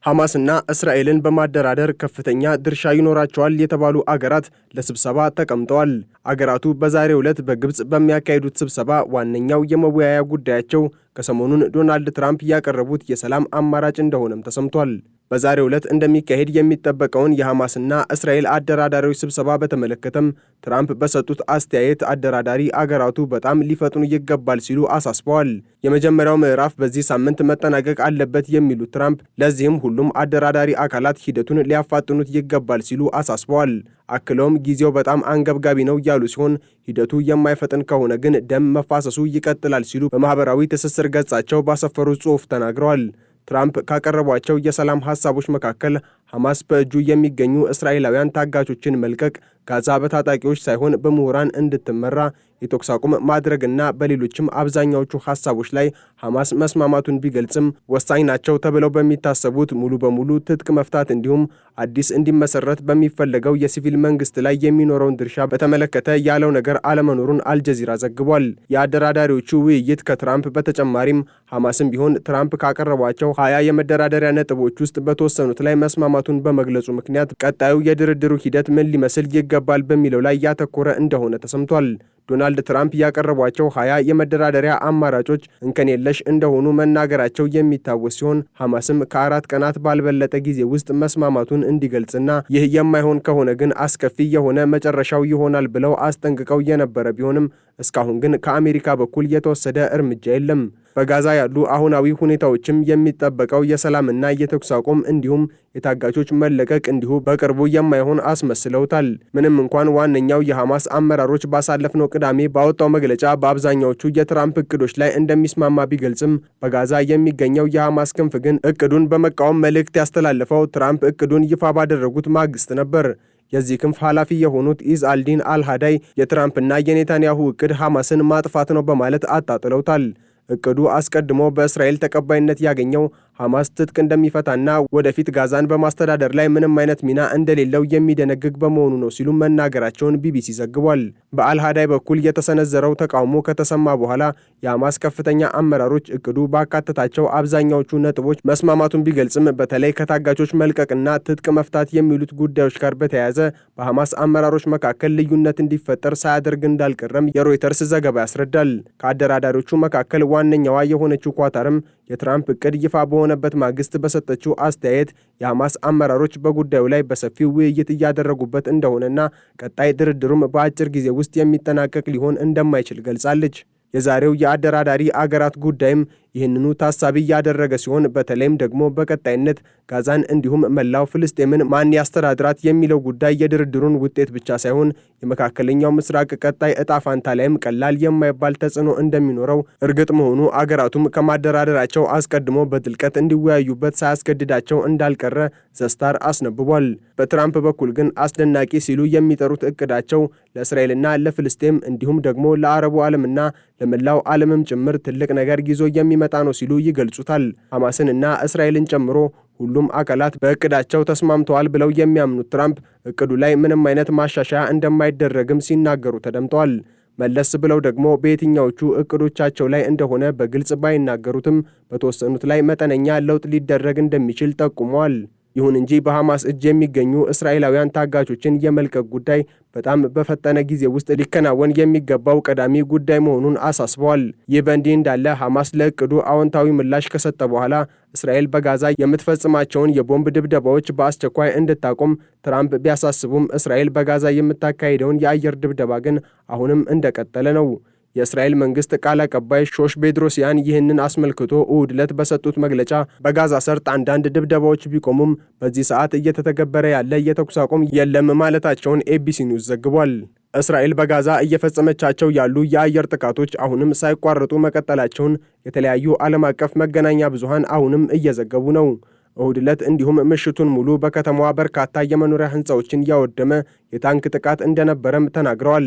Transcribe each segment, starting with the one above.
ሐማስና እስራኤልን በማደራደር ከፍተኛ ድርሻ ይኖራቸዋል የተባሉ አገራት ለስብሰባ ተቀምጠዋል። አገራቱ በዛሬው ዕለት በግብጽ በሚያካሂዱት ስብሰባ ዋነኛው የመወያያ ጉዳያቸው ከሰሞኑን ዶናልድ ትራምፕ ያቀረቡት የሰላም አማራጭ እንደሆነም ተሰምቷል። በዛሬው ዕለት እንደሚካሄድ የሚጠበቀውን የሐማስና እስራኤል አደራዳሪዎች ስብሰባ በተመለከተም ትራምፕ በሰጡት አስተያየት አደራዳሪ አገራቱ በጣም ሊፈጥኑ ይገባል ሲሉ አሳስበዋል። የመጀመሪያው ምዕራፍ በዚህ ሳምንት መጠናቀቅ አለበት የሚሉት ትራምፕ ለዚህም ሁሉም አደራዳሪ አካላት ሂደቱን ሊያፋጥኑት ይገባል ሲሉ አሳስበዋል። አክለውም ጊዜው በጣም አንገብጋቢ ነው ያሉ ሲሆን ሂደቱ የማይፈጥን ከሆነ ግን ደም መፋሰሱ ይቀጥላል ሲሉ በማህበራዊ ትስስር ገጻቸው ባሰፈሩት ጽሑፍ ተናግረዋል። ትራምፕ ካቀረቧቸው የሰላም ሐሳቦች መካከል ሐማስ በእጁ የሚገኙ እስራኤላውያን ታጋቾችን መልቀቅ፣ ጋዛ በታጣቂዎች ሳይሆን በምሁራን እንድትመራ የተኩስ አቁም ማድረግና በሌሎችም አብዛኛዎቹ ሐሳቦች ላይ ሐማስ መስማማቱን ቢገልጽም ወሳኝ ናቸው ተብለው በሚታሰቡት ሙሉ በሙሉ ትጥቅ መፍታት እንዲሁም አዲስ እንዲመሰረት በሚፈለገው የሲቪል መንግስት ላይ የሚኖረውን ድርሻ በተመለከተ ያለው ነገር አለመኖሩን አልጀዚራ ዘግቧል። የአደራዳሪዎቹ ውይይት ከትራምፕ በተጨማሪም ሐማስም ቢሆን ትራምፕ ካቀረቧቸው 20 የመደራደሪያ ነጥቦች ውስጥ በተወሰኑት ላይ መስማማቱን በመግለጹ ምክንያት ቀጣዩ የድርድሩ ሂደት ምን ሊመስል ይገባል በሚለው ላይ ያተኮረ እንደሆነ ተሰምቷል። ዶናልድ ትራምፕ ያቀረቧቸው 20 የመደራደሪያ አማራጮች እንከን የለሽ እንደሆኑ መናገራቸው የሚታወስ ሲሆን ሐማስም ከ4 ቀናት ባልበለጠ ጊዜ ውስጥ መስማማቱን እንዲገልጽና ይህ የማይሆን ከሆነ ግን አስከፊ የሆነ መጨረሻው ይሆናል ብለው አስጠንቅቀው የነበረ ቢሆንም እስካሁን ግን ከአሜሪካ በኩል የተወሰደ እርምጃ የለም። በጋዛ ያሉ አሁናዊ ሁኔታዎችም የሚጠበቀው የሰላምና የተኩስ አቁም እንዲሁም የታጋቾች መለቀቅ እንዲሁ በቅርቡ የማይሆን አስመስለውታል። ምንም እንኳን ዋነኛው የሐማስ አመራሮች ባሳለፍነው ቅዳሜ ባወጣው መግለጫ በአብዛኛዎቹ የትራምፕ እቅዶች ላይ እንደሚስማማ ቢገልጽም በጋዛ የሚገኘው የሐማስ ክንፍ ግን እቅዱን በመቃወም መልእክት ያስተላለፈው ትራምፕ እቅዱን ይፋ ባደረጉት ማግስት ነበር። የዚህ ክንፍ ኃላፊ የሆኑት ኢዝ አልዲን አልሃዳይ የትራምፕና የኔታንያሁ እቅድ ሐማስን ማጥፋት ነው በማለት አጣጥለውታል። እቅዱ አስቀድሞ በእስራኤል ተቀባይነት ያገኘው ሐማስ ትጥቅ እንደሚፈታና ወደፊት ጋዛን በማስተዳደር ላይ ምንም አይነት ሚና እንደሌለው የሚደነግግ በመሆኑ ነው ሲሉ መናገራቸውን ቢቢሲ ዘግቧል። በአልሃዳይ በኩል የተሰነዘረው ተቃውሞ ከተሰማ በኋላ የሐማስ ከፍተኛ አመራሮች እቅዱ ባካተታቸው አብዛኛዎቹ ነጥቦች መስማማቱን ቢገልጽም በተለይ ከታጋቾች መልቀቅና ትጥቅ መፍታት የሚሉት ጉዳዮች ጋር በተያያዘ በሐማስ አመራሮች መካከል ልዩነት እንዲፈጠር ሳያደርግ እንዳልቀረም የሮይተርስ ዘገባ ያስረዳል። ከአደራዳሪዎቹ መካከል ዋነኛዋ የሆነችው ኳታርም የትራምፕ እቅድ ይፋ በሆነበት ማግስት በሰጠችው አስተያየት የሐማስ አመራሮች በጉዳዩ ላይ በሰፊው ውይይት እያደረጉበት እንደሆነና ቀጣይ ድርድሩም በአጭር ጊዜ ውስጥ የሚጠናቀቅ ሊሆን እንደማይችል ገልጻለች። የዛሬው የአደራዳሪ አገራት ጉዳይም ይህንኑ ታሳቢ ያደረገ ሲሆን በተለይም ደግሞ በቀጣይነት ጋዛን እንዲሁም መላው ፍልስጤምን ማን ያስተዳድራት የሚለው ጉዳይ የድርድሩን ውጤት ብቻ ሳይሆን የመካከለኛው ምስራቅ ቀጣይ ዕጣ ፋንታ ላይም ቀላል የማይባል ተጽዕኖ እንደሚኖረው እርግጥ መሆኑ አገራቱም ከማደራደራቸው አስቀድሞ በጥልቀት እንዲወያዩበት ሳያስገድዳቸው እንዳልቀረ ዘስታር አስነብቧል። በትራምፕ በኩል ግን አስደናቂ ሲሉ የሚጠሩት እቅዳቸው ለእስራኤልና ለፍልስጤም እንዲሁም ደግሞ ለአረቡ ዓለምና ለመላው ዓለምም ጭምር ትልቅ ነገር ይዞ የሚመጣ ነው ሲሉ ይገልጹታል። ሐማስንና እስራኤልን ጨምሮ ሁሉም አካላት በእቅዳቸው ተስማምተዋል ብለው የሚያምኑት ትራምፕ እቅዱ ላይ ምንም አይነት ማሻሻያ እንደማይደረግም ሲናገሩ ተደምጠዋል። መለስ ብለው ደግሞ በየትኛዎቹ እቅዶቻቸው ላይ እንደሆነ በግልጽ ባይናገሩትም በተወሰኑት ላይ መጠነኛ ለውጥ ሊደረግ እንደሚችል ጠቁመዋል። ይሁን እንጂ በሐማስ እጅ የሚገኙ እስራኤላውያን ታጋቾችን የመልቀቅ ጉዳይ በጣም በፈጠነ ጊዜ ውስጥ ሊከናወን የሚገባው ቀዳሚ ጉዳይ መሆኑን አሳስበዋል። ይህ በእንዲህ እንዳለ ሐማስ ለእቅዱ አዎንታዊ ምላሽ ከሰጠ በኋላ እስራኤል በጋዛ የምትፈጽማቸውን የቦምብ ድብደባዎች በአስቸኳይ እንድታቆም ትራምፕ ቢያሳስቡም እስራኤል በጋዛ የምታካሂደውን የአየር ድብደባ ግን አሁንም እንደቀጠለ ነው። የእስራኤል መንግስት ቃል አቀባይ ሾሽ ቤድሮሲያን ይህንን አስመልክቶ እሁድ ዕለት በሰጡት መግለጫ በጋዛ ሰርጥ አንዳንድ ድብደባዎች ቢቆሙም በዚህ ሰዓት እየተተገበረ ያለ የተኩስ አቁም የለም ማለታቸውን ኤቢሲ ኒውስ ዘግቧል። እስራኤል በጋዛ እየፈጸመቻቸው ያሉ የአየር ጥቃቶች አሁንም ሳይቋረጡ መቀጠላቸውን የተለያዩ ዓለም አቀፍ መገናኛ ብዙሃን አሁንም እየዘገቡ ነው። እሁድ ዕለት እንዲሁም ምሽቱን ሙሉ በከተማዋ በርካታ የመኖሪያ ሕንፃዎችን ያወደመ የታንክ ጥቃት እንደነበረም ተናግረዋል።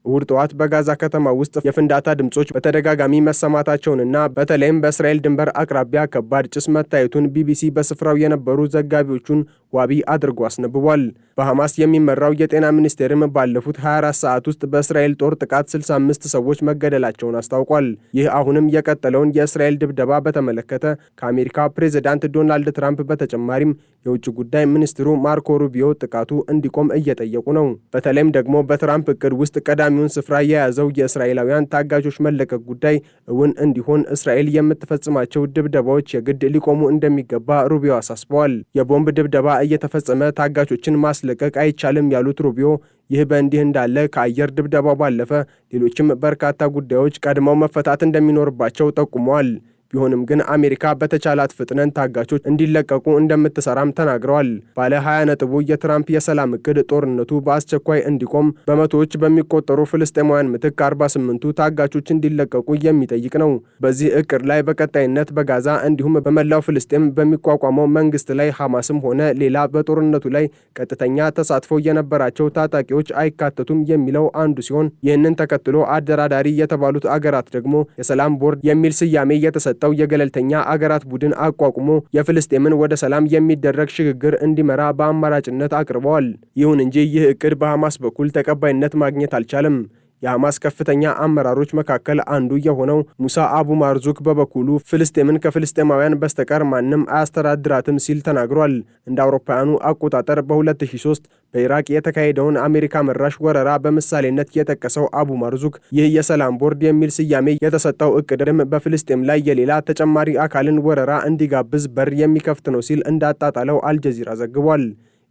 እሁድ ጠዋት በጋዛ ከተማ ውስጥ የፍንዳታ ድምጾች በተደጋጋሚ መሰማታቸውንና በተለይም በእስራኤል ድንበር አቅራቢያ ከባድ ጭስ መታየቱን ቢቢሲ በስፍራው የነበሩ ዘጋቢዎቹን ዋቢ አድርጎ አስነብቧል። በሐማስ የሚመራው የጤና ሚኒስቴርም ባለፉት 24 ሰዓት ውስጥ በእስራኤል ጦር ጥቃት 65 ሰዎች መገደላቸውን አስታውቋል። ይህ አሁንም የቀጠለውን የእስራኤል ድብደባ በተመለከተ ከአሜሪካ ፕሬዝዳንት ዶናልድ ትራምፕ በተጨማሪም የውጭ ጉዳይ ሚኒስትሩ ማርኮ ሩቢዮ ጥቃቱ እንዲቆም እየጠየቁ ነው። በተለይም ደግሞ በትራምፕ እቅድ ውስጥ ቀዳሚውን ስፍራ የያዘው የእስራኤላውያን ታጋቾች መለቀቅ ጉዳይ እውን እንዲሆን እስራኤል የምትፈጽማቸው ድብደባዎች የግድ ሊቆሙ እንደሚገባ ሩቢዮ አሳስበዋል። የቦምብ ድብደባ እየተፈጸመ ታጋቾችን ማስለቀቅ አይቻልም ያሉት ሩቢዮ ይህ በእንዲህ እንዳለ ከአየር ድብደባው ባለፈ ሌሎችም በርካታ ጉዳዮች ቀድመው መፈታት እንደሚኖርባቸው ጠቁመዋል። ቢሆንም ግን አሜሪካ በተቻላት ፍጥነት ታጋቾች እንዲለቀቁ እንደምትሰራም ተናግረዋል። ባለ 20 ነጥቡ የትራምፕ የሰላም እቅድ ጦርነቱ በአስቸኳይ እንዲቆም በመቶዎች በሚቆጠሩ ፍልስጤማውያን ምትክ 48ቱ ታጋቾች እንዲለቀቁ የሚጠይቅ ነው። በዚህ እቅድ ላይ በቀጣይነት በጋዛ እንዲሁም በመላው ፍልስጤም በሚቋቋመው መንግስት ላይ ሐማስም ሆነ ሌላ በጦርነቱ ላይ ቀጥተኛ ተሳትፎ የነበራቸው ታጣቂዎች አይካተቱም የሚለው አንዱ ሲሆን ይህንን ተከትሎ አደራዳሪ የተባሉት አገራት ደግሞ የሰላም ቦርድ የሚል ስያሜ የተሰጠው የገለልተኛ አገራት ቡድን አቋቁሞ የፍልስጤምን ወደ ሰላም የሚደረግ ሽግግር እንዲመራ በአማራጭነት አቅርበዋል። ይሁን እንጂ ይህ እቅድ በሐማስ በኩል ተቀባይነት ማግኘት አልቻለም። የሐማስ ከፍተኛ አመራሮች መካከል አንዱ የሆነው ሙሳ አቡ ማርዙክ በበኩሉ ፍልስጤምን ከፍልስጤማውያን በስተቀር ማንም አያስተዳድራትም ሲል ተናግሯል። እንደ አውሮፓውያኑ አቆጣጠር በ2003 በኢራቅ የተካሄደውን አሜሪካ መራሽ ወረራ በምሳሌነት የጠቀሰው አቡ ማርዙክ ይህ የሰላም ቦርድ የሚል ስያሜ የተሰጠው እቅድም በፍልስጤም ላይ የሌላ ተጨማሪ አካልን ወረራ እንዲጋብዝ በር የሚከፍት ነው ሲል እንዳጣጣለው አልጀዚራ ዘግቧል።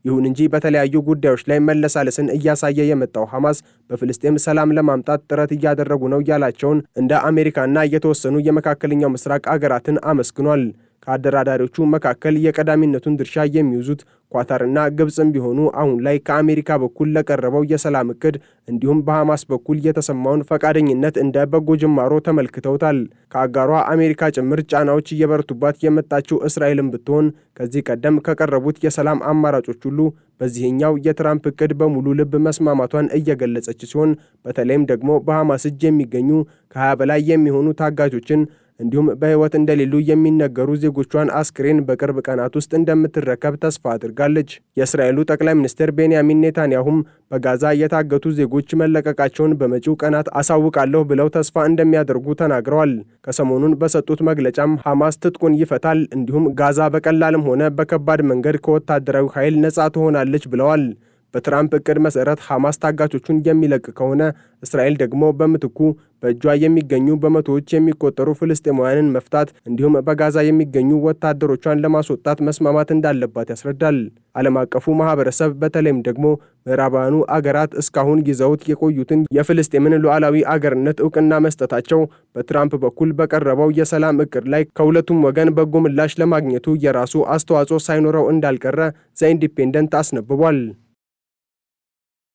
ይሁን እንጂ በተለያዩ ጉዳዮች ላይ መለሳለስን እያሳየ የመጣው ሐማስ በፍልስጤም ሰላም ለማምጣት ጥረት እያደረጉ ነው ያላቸውን እንደ አሜሪካና የተወሰኑ የመካከለኛው ምስራቅ አገራትን አመስግኗል። ከአደራዳሪዎቹ መካከል የቀዳሚነቱን ድርሻ የሚይዙት ኳታርና ግብፅም ቢሆኑ አሁን ላይ ከአሜሪካ በኩል ለቀረበው የሰላም እቅድ እንዲሁም በሐማስ በኩል የተሰማውን ፈቃደኝነት እንደ በጎ ጅማሮ ተመልክተውታል። ከአጋሯ አሜሪካ ጭምር ጫናዎች እየበረቱባት የመጣችው እስራኤልም ብትሆን ከዚህ ቀደም ከቀረቡት የሰላም አማራጮች ሁሉ በዚህኛው የትራምፕ እቅድ በሙሉ ልብ መስማማቷን እየገለጸች ሲሆን በተለይም ደግሞ በሐማስ እጅ የሚገኙ ከ20 በላይ የሚሆኑ ታጋቾችን እንዲሁም በሕይወት እንደሌሉ የሚነገሩ ዜጎቿን አስክሬን በቅርብ ቀናት ውስጥ እንደምትረከብ ተስፋ አድርጋለች። የእስራኤሉ ጠቅላይ ሚኒስትር ቤንያሚን ኔታንያሁም በጋዛ የታገቱ ዜጎች መለቀቃቸውን በመጪው ቀናት አሳውቃለሁ ብለው ተስፋ እንደሚያደርጉ ተናግረዋል። ከሰሞኑን በሰጡት መግለጫም ሐማስ ትጥቁን ይፈታል፣ እንዲሁም ጋዛ በቀላልም ሆነ በከባድ መንገድ ከወታደራዊ ኃይል ነጻ ትሆናለች ብለዋል። በትራምፕ እቅድ መሰረት ሐማስ ታጋቾቹን የሚለቅ ከሆነ እስራኤል ደግሞ በምትኩ በእጇ የሚገኙ በመቶዎች የሚቆጠሩ ፍልስጤማውያንን መፍታት እንዲሁም በጋዛ የሚገኙ ወታደሮቿን ለማስወጣት መስማማት እንዳለባት ያስረዳል። ዓለም አቀፉ ማህበረሰብ በተለይም ደግሞ ምዕራባውያኑ አገራት እስካሁን ይዘውት የቆዩትን የፍልስጤምን ሉዓላዊ አገርነት እውቅና መስጠታቸው በትራምፕ በኩል በቀረበው የሰላም እቅድ ላይ ከሁለቱም ወገን በጎ ምላሽ ለማግኘቱ የራሱ አስተዋጽኦ ሳይኖረው እንዳልቀረ ዘ ኢንዲፔንደንት አስነብቧል።